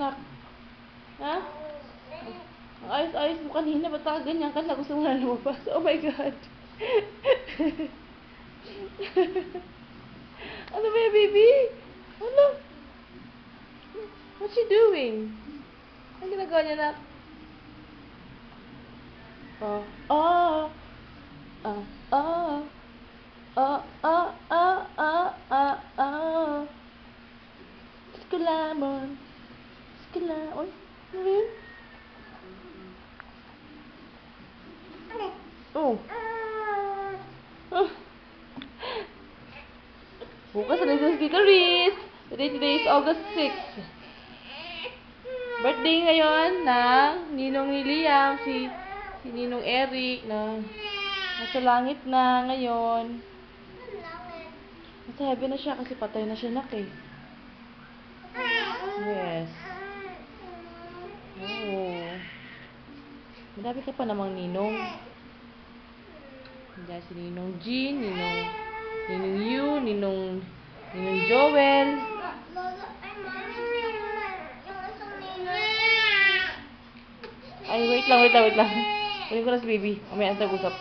anak? Ha? Ang ayos-ayos mo kanina. Ba't ka ganyan ka na? Gusto mo na lumabas? Oh my God. Ano ba yung baby? Ano? What's she doing? Ano ginagawa niya na? Oh. Oh. Oh. Oh. Oh. Oh. Oh. Oh. Oh. Oh. Skulamon. Skulamon. Ano ba yun? Oh. Oh. Bukas na si Tita Riz. Today is August 6. Birthday ngayon ng ninong ni Liam, si ninong Eric na nasa langit na ngayon. Nasa heaven na siya kasi patay na siya, nak eh. Yes. Oo. Madami ka pa namang ninong. Diyan si Ninong Jean, Ninong Yu, Ninong Joel. Ay, wait lang. Kunin ko na si baby. Mamaya ang tag-usap.